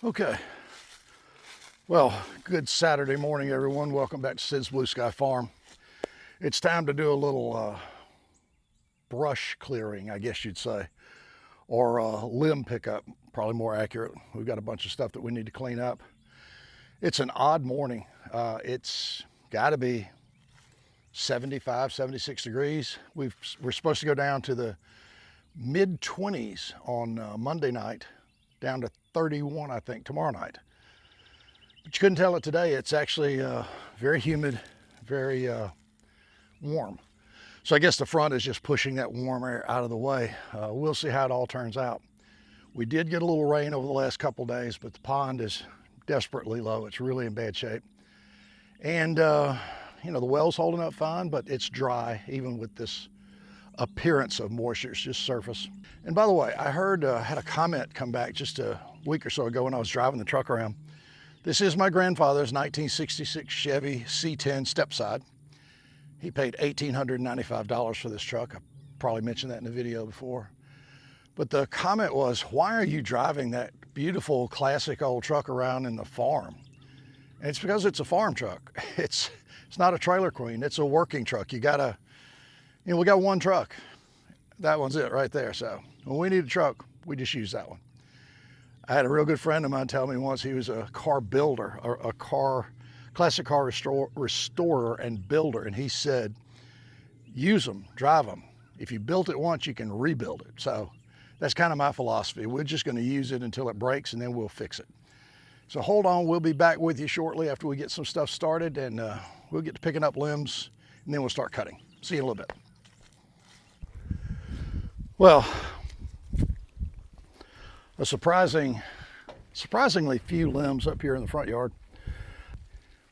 Okay, well, good Saturday morning, everyone. Welcome back to Sid's Blue Sky Farm. It's time to do a little brush clearing, I guess you'd say, or limb pickup, probably more accurate. We've got a bunch of stuff that we need to clean up. It's an odd morning. It's got to be 75, 76 degrees. We're supposed to go down to the mid-20s on Monday night, down to 31, I think, tomorrow night. But you couldn't tell it today. It's actually very humid, very warm. So I guess the front is just pushing that warm air out of the way. We'll see how it all turns out. We did get a little rain over the last couple days, but the pond is desperately low. It's really in bad shape. And, you know, the well's holding up fine, but it's dry, even with this appearance of moisture. It's just surface. And by the way, I heard, had a comment come back just a week or so ago when I was driving the truck around. This is my grandfather's 1966 Chevy C10 stepside. He paid $1,895 for this truck. I probably mentioned that in the video before. But the comment was, why are you driving that beautiful classic old truck around in the farm? And it's because it's a farm truck. It's not a trailer queen, it's a working truck. You gotta, you know, we got one truck. That one's it right there. So when we need a truck, we just use that one. I had a real good friend of mine tell me once he was a car builder, or a classic car restorer and builder. And he said, use them, drive them. If you built it once, you can rebuild it. So that's kind of my philosophy. We're just going to use it until it breaks and then we'll fix it. So hold on, we'll be back with you shortly after we get some stuff started, and we'll get to picking up limbs and then we'll start cutting. See you in a little bit. Well, a surprisingly few limbs up here in the front yard.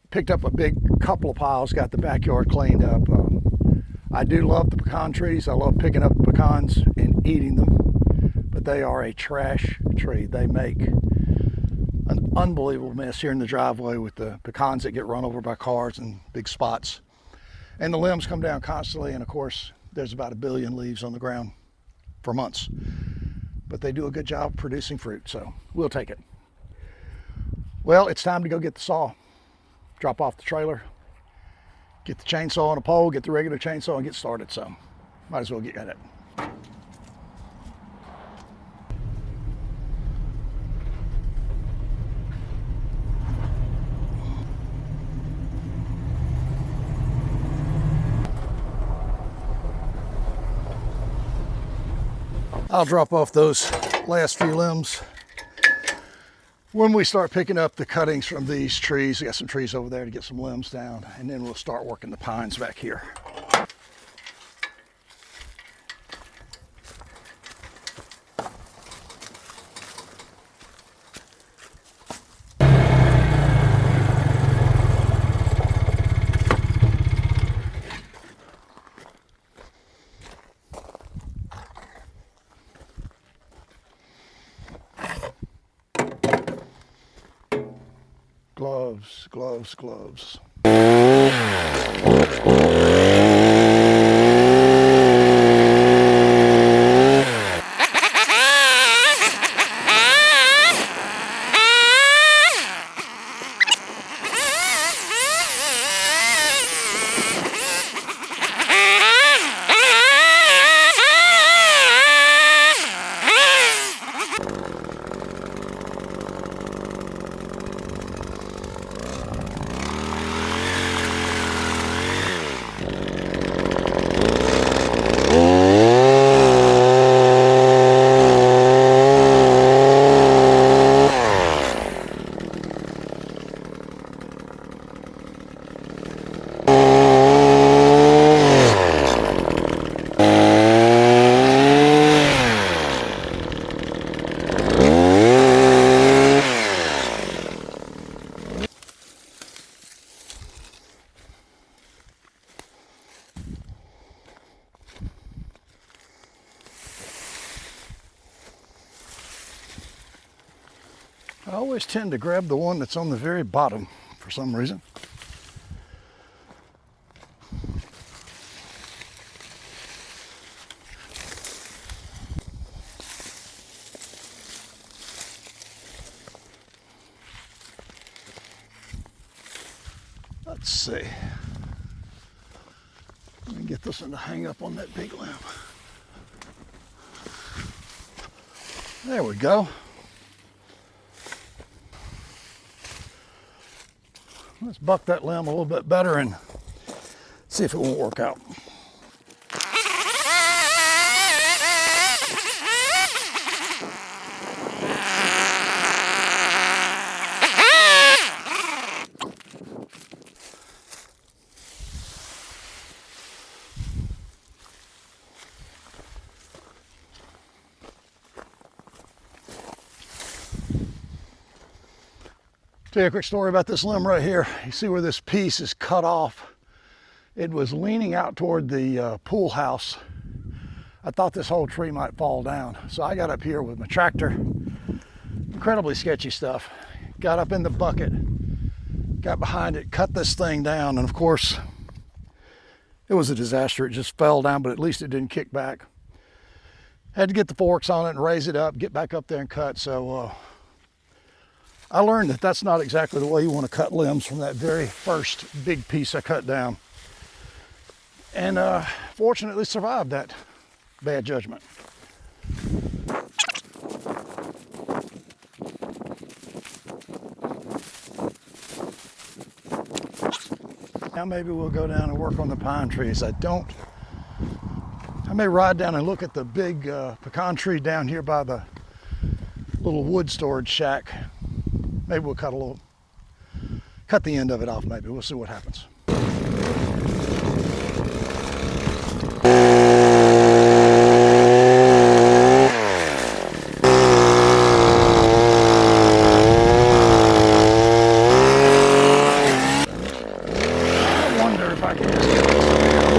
Picked up a big couple of piles, got the backyard cleaned up. I do love the pecan trees. I love picking up pecans and eating them, but they are a trash tree. They make an unbelievable mess here in the driveway with the pecans that get run over by cars and big spots. And the limbs come down constantly, and of course, there's about 1 billion leaves on the ground for months. But they do a good job producing fruit, so we'll take it. Well, it's time to go get the saw. Drop off the trailer, get the chainsaw on a pole, get the regular chainsaw and get started. So might as well get at it. I'll drop off those last few limbs when we start picking up the cuttings from these trees. We got some trees over there to get some limbs down, and then we'll start working the pines back here. Gloves, gloves, gloves. I always tend to grab the one that's on the very bottom for some reason. Let's see. Let me get this one to hang up on that big limb. There we go. Let's buck that limb a little bit better and see if it won't work out. Tell you a quick story about this limb right here. You see where this piece is cut off? It was leaning out toward the pool house. I thought this whole tree might fall down. So I got up here with my tractor. Incredibly sketchy stuff. Got up in the bucket, got behind it, cut this thing down, and of course, it was a disaster. It just fell down, but at least it didn't kick back. Had to get the forks on it and raise it up, get back up there and cut. So I learned that that's not exactly the way you want to cut limbs from that very first big piece I cut down. And fortunately survived that bad judgment. Now maybe we'll go down and work on the pine trees. I may ride down and look at the big pecan tree down here by the little wood storage shack. Maybe we'll cut the end of it off maybe. We'll see what happens. I wonder if I can just get this thing out.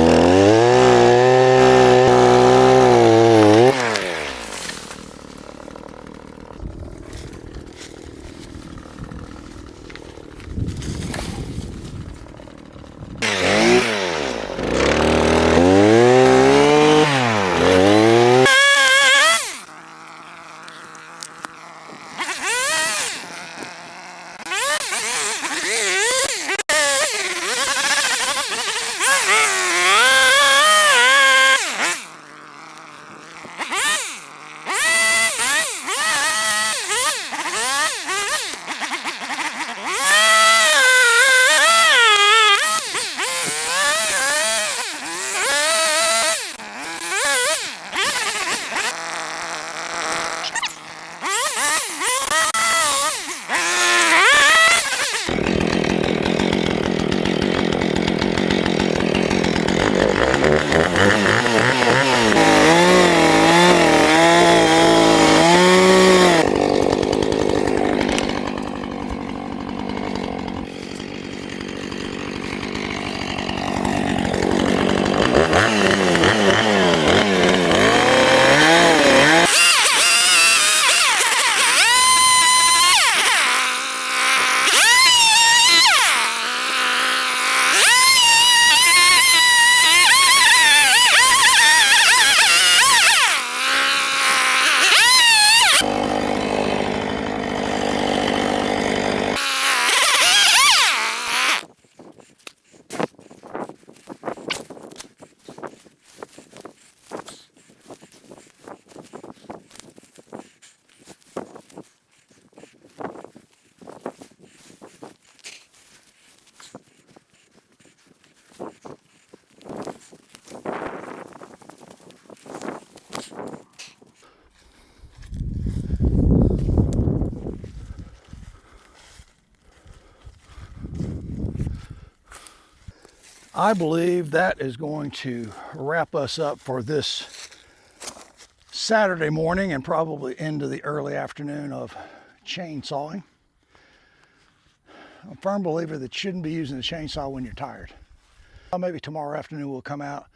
I believe that is going to wrap us up for this Saturday morning and probably into the early afternoon of chainsawing. I'm a firm believer that you shouldn't be using the chainsaw when you're tired. Maybe tomorrow afternoon we'll come out,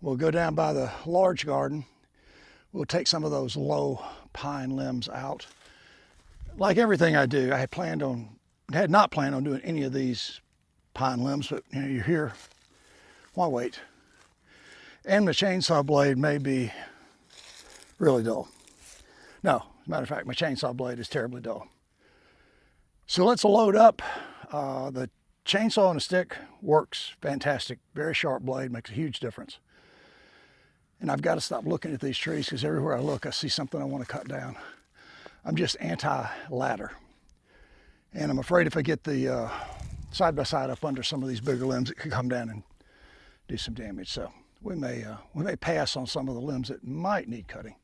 we'll go down by the large garden, we'll take some of those low pine limbs out. Like everything I do, I had not planned on doing any of these pine limbs, but you know, you're here, why wait? And the chainsaw blade may be really dull. No, as a matter of fact, my chainsaw blade is terribly dull. So let's load up the chainsaw on a stick works fantastic. Very sharp blade, makes a huge difference. And I've got to stop looking at these trees because everywhere I look, I see something I want to cut down. I'm just anti-ladder. And I'm afraid if I get the side-by-side up under some of these bigger limbs, it could come down and do some damage. So we may pass on some of the limbs that might need cutting.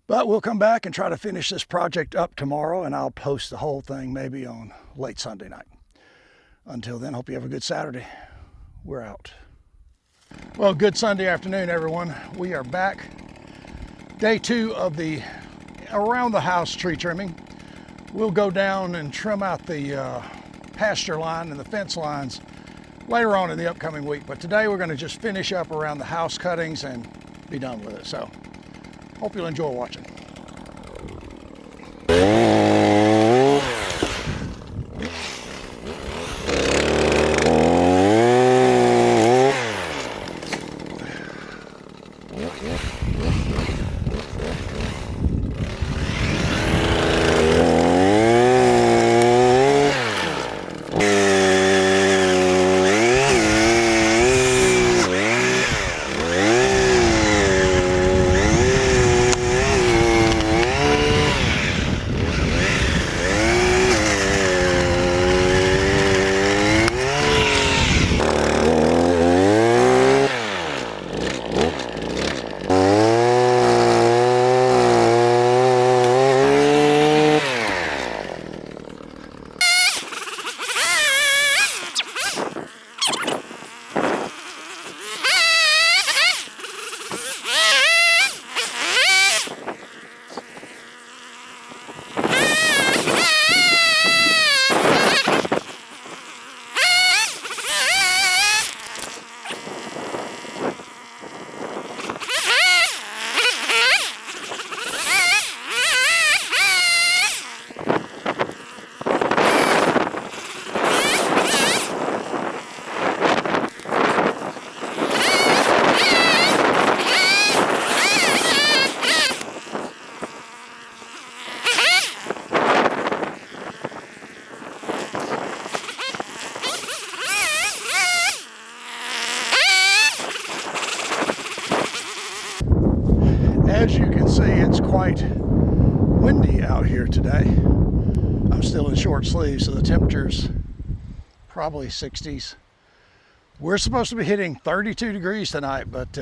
But we'll come back and try to finish this project up tomorrow, and I'll post the whole thing maybe on late Sunday night. Until then, hope you have a good Saturday. We're out. Well, good Sunday afternoon, everyone. We are back. Day 2 of the around the house tree trimming. We'll go down and trim out the pasture line and the fence lines later on in the upcoming week. But today we're going to just finish up around the house cuttings and be done with it. So hope you'll enjoy watching. As you can see, it's quite windy out here today. I'm still in short sleeves, so the temperature's probably 60s. We're supposed to be hitting 32 degrees tonight, but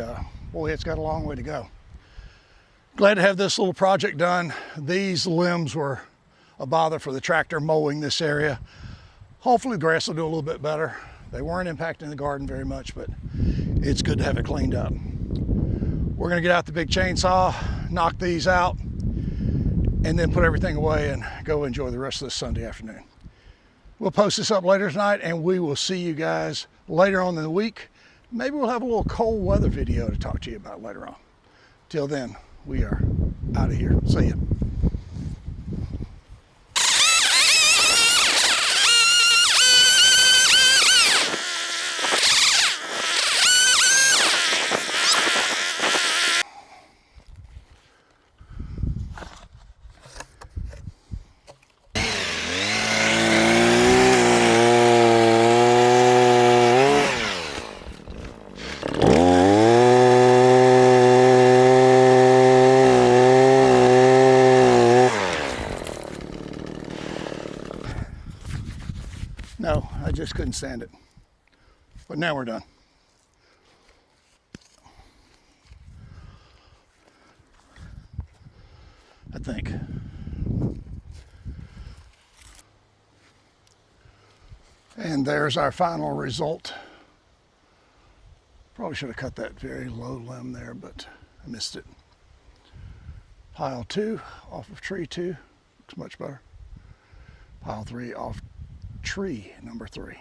boy, it's got a long way to go. Glad to have this little project done. These limbs were a bother for the tractor mowing this area. Hopefully the grass will do a little bit better. They weren't impacting the garden very much, but it's good to have it cleaned up. We're gonna get out the big chainsaw, knock these out, and then put everything away and go enjoy the rest of this Sunday afternoon. We'll post this up later tonight, and we will see you guys later on in the week. Maybe we'll have a little cold weather video to talk to you about later on. Till then, we are out of here. See ya. No, I just couldn't stand it. But now we're done. I think. And there's our final result. Probably should have cut that very low limb there, but I missed it. Pile 2 off of tree 2, looks much better. Pile 3 off tree number 3.